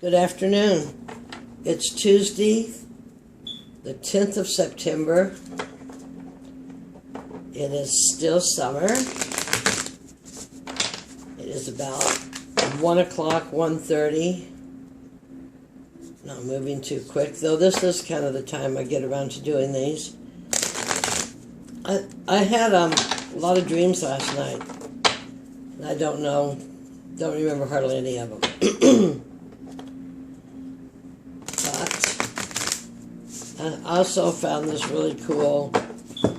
Good afternoon. It's Tuesday, the 10th of September. It is still summer. It is about 1 o'clock, 1:30. Not moving too quick, though this is kind of the time I get around to doing these. I had a lot of dreams last night. I don't remember hardly any of them. I also found this really cool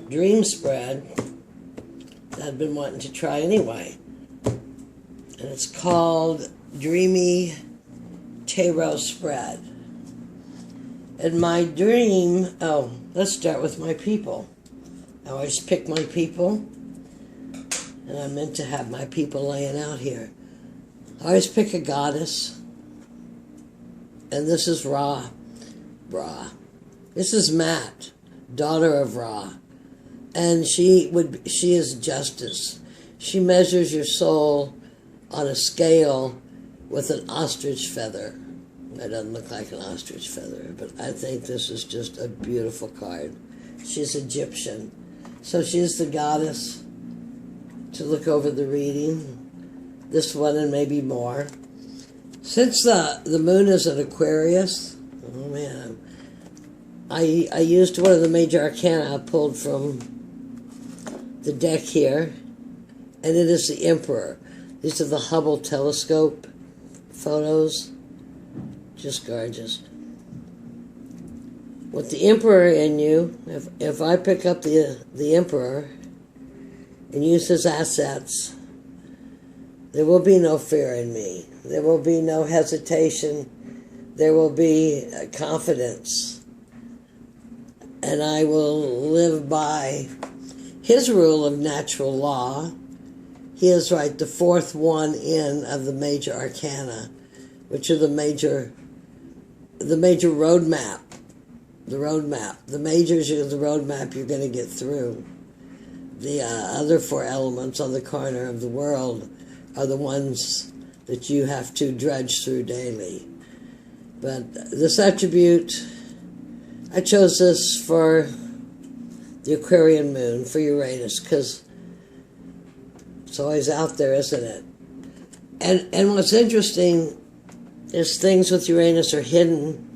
dream spread that I've been wanting to try anyway. And it's called Dreamy Tarot Spread. And my dream, let's start with my people. I always pick my people, and I'm meant to have my people laying out here. I always pick a goddess, and this is Ra. This is Maat, daughter of Ra, and she is justice. She measures your soul on a scale with an ostrich feather. It doesn't look like an ostrich feather, but I think this is just a beautiful card. She's Egyptian, so she's the goddess to look over the reading. This one and maybe more. Since the moon is an Aquarius, oh man, I used one of the major arcana I pulled from the deck here, and it is the Emperor. These are the Hubble telescope photos. Just gorgeous. With the Emperor in you, if I pick up the Emperor and use his assets, there will be no fear in me. There will be no hesitation. There will be confidence. And I will live by his rule of natural law. He is the fourth one in of the major arcana, which are the major roadmap. The roadmap. The majors are the roadmap you're going to get through. The other four elements on the corner of the world are the ones that you have to drudge through daily. But this attribute, I chose this for the Aquarian moon, for Uranus, because it's always out there, isn't it? And what's interesting is things with Uranus are hidden,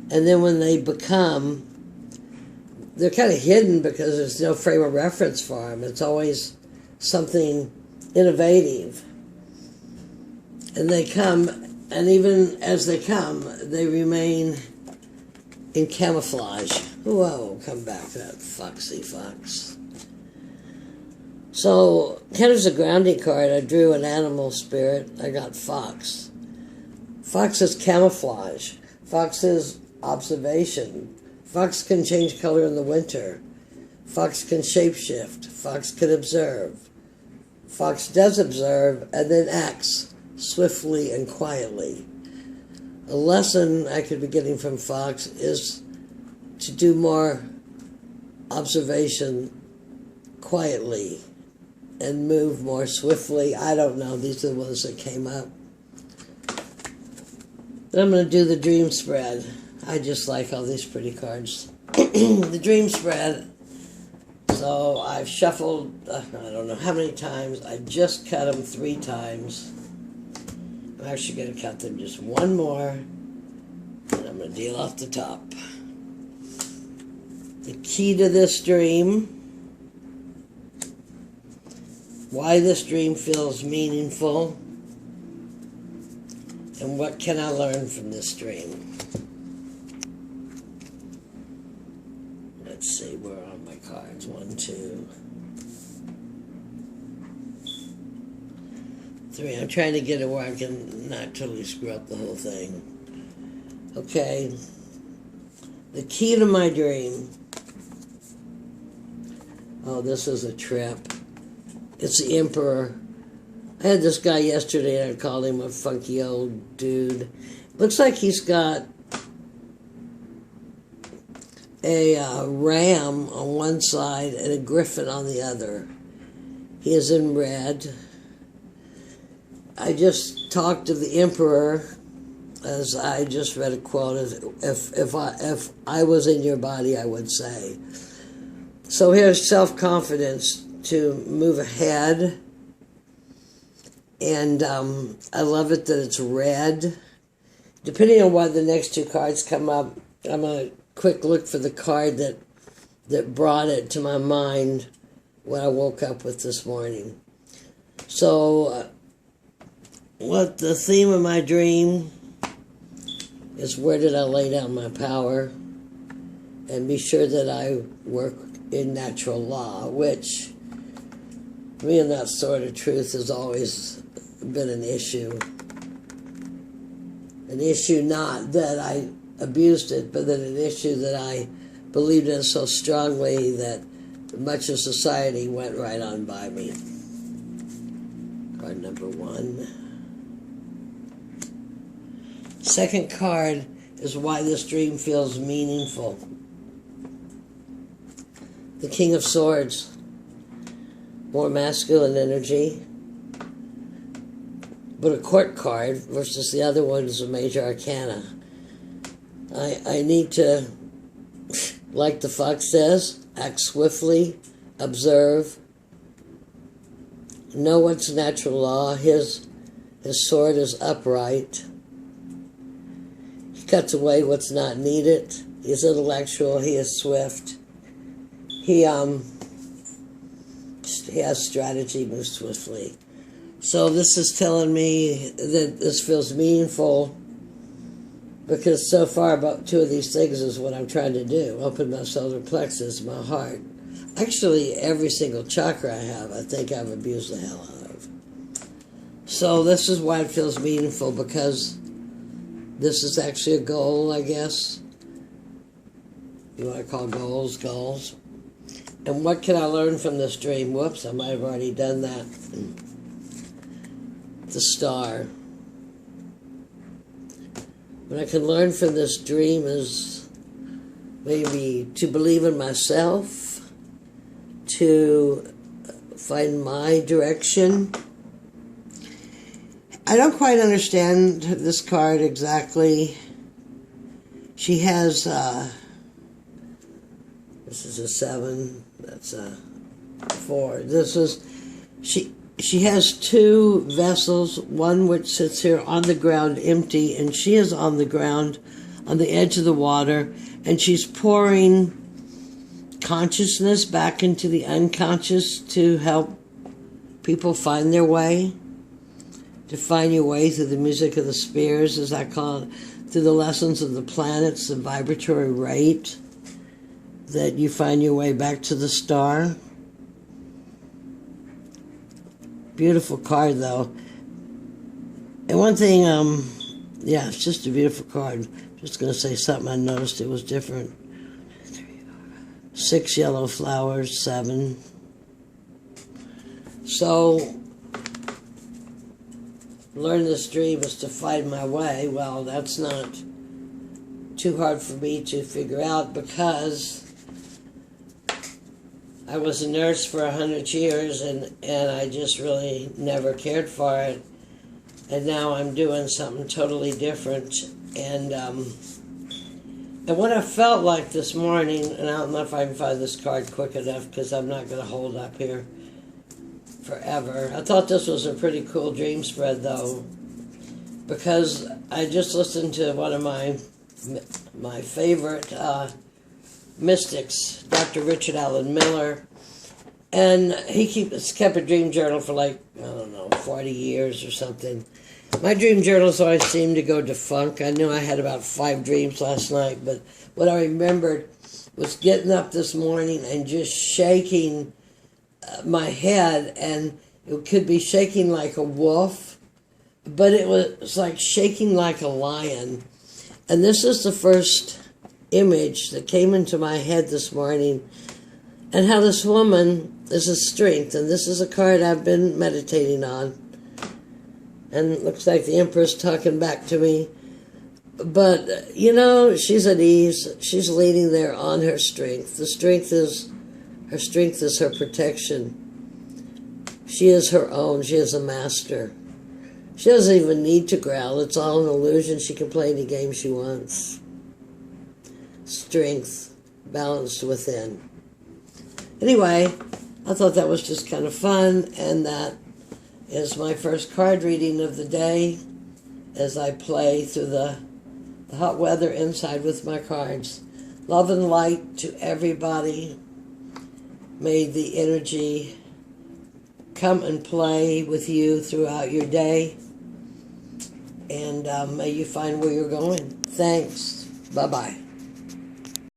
and then when they become, they're kind of hidden because there's no frame of reference for them. It's always something innovative. And they come, and even as they come, they remain in camouflage. Whoa, come back, that foxy fox. So, kind of as a grounding card, I drew an animal spirit. I got fox. Fox is camouflage. Fox is observation. Fox can change color in the winter. Fox can shapeshift. Fox can observe. Fox does observe and then acts swiftly and quietly. A lesson I could be getting from Fox is to do more observation quietly and move more swiftly. I don't know. These are the ones that came up. But I'm going to do the dream spread. I just like all these pretty cards. The dream spread. So I've shuffled, I don't know how many times. I just cut them 3 times. I'm actually going to cut them just one more, and I'm going to deal off the top. The key to this dream, why this dream feels meaningful, and what can I learn from this dream? Let's see, where are my cards? 1, 2, 3. I'm trying to get it where I can not totally screw up the whole thing. Okay. The key to my dream. Oh, this is a trip. It's the Emperor. I had this guy yesterday and I called him a funky old dude. Looks like he's got a ram on one side and a griffin on the other. He is in red. I just talked to the Emperor as I just read a quote, if I was in your body, I would say. So here's self-confidence to move ahead. And I love it that it's red. Depending on why the next two cards come up, I'm going to quick look for the card that brought it to my mind when I woke up with this morning. So, what the theme of my dream is, where did I lay down my power? And be sure that I work in natural law, which, me and that sort of truth has always been an issue. An issue not that I abused it, but that an issue that I believed in so strongly that much of society went right on by me. Card number 1. Second card is why this dream feels meaningful. The King of Swords. More masculine energy. But a court card versus the other one is a major arcana. I need to, like the fox says, act swiftly, observe, know what's natural law. His sword is upright. He cuts away what's not needed. He's intellectual. He is swift. He has strategy, moves swiftly. So this is telling me that this feels meaningful, because so far about 2 of these things is what I'm trying to do. Open my solar plexus, my heart. Actually, every single chakra I have, I think I've abused the hell out of. So this is why it feels meaningful, because this is actually a goal, I guess. You want to call goals. And what can I learn from this dream? Whoops, I might have already done that. The star. What I can learn from this dream is maybe to believe in myself, to find my direction. I don't quite understand this card exactly. She has, this is a 7, that's a 4. This is, she has 2 vessels, one which sits here on the ground empty, and she is on the ground on the edge of the water, and she's pouring consciousness back into the unconscious to help people find their way, to find your way through the music of the spheres, as I call it, through the lessons of the planets, the vibratory rate, that you find your way back to the star. Beautiful card, though. And one thing, yeah, it's just a beautiful card. Just going to say something I noticed it was different. 6 yellow flowers, 7. So, learn this dream is to find my way. Well, that's not too hard for me to figure out, because I was a nurse for 100 years, and I just really never cared for it. And now I'm doing something totally different. And what I felt like this morning, and I don't know if I can find this card quick enough, because I'm not going to hold up here forever. I thought this was a pretty cool dream spread, though, because I just listened to one of my favorite mystics, Dr. Richard Allen Miller, and he kept a dream journal for like, I don't know, 40 years or something. My dream journals always seemed to go defunct. I knew I had about 5 dreams last night, but what I remembered was getting up this morning and just shaking my head, and it could be shaking like a wolf, but it was like shaking like a lion. And this is the first image that came into my head this morning, and how this woman is a strength, and this is a card I've been meditating on, and it looks like the Empress talking back to me, but you know, she's at ease. She's leaning there on her strength. The strength is her protection. She is her own. She is a master. She doesn't even need to growl. It's all an illusion. She can play any game she wants. Strength balanced within. Anyway, I thought that was just kind of fun, and that is my first card reading of the day as I play through the hot weather inside with my cards. Love and light to everybody. May the energy come and play with you throughout your day. And may you find where you're going. Thanks. Bye-bye.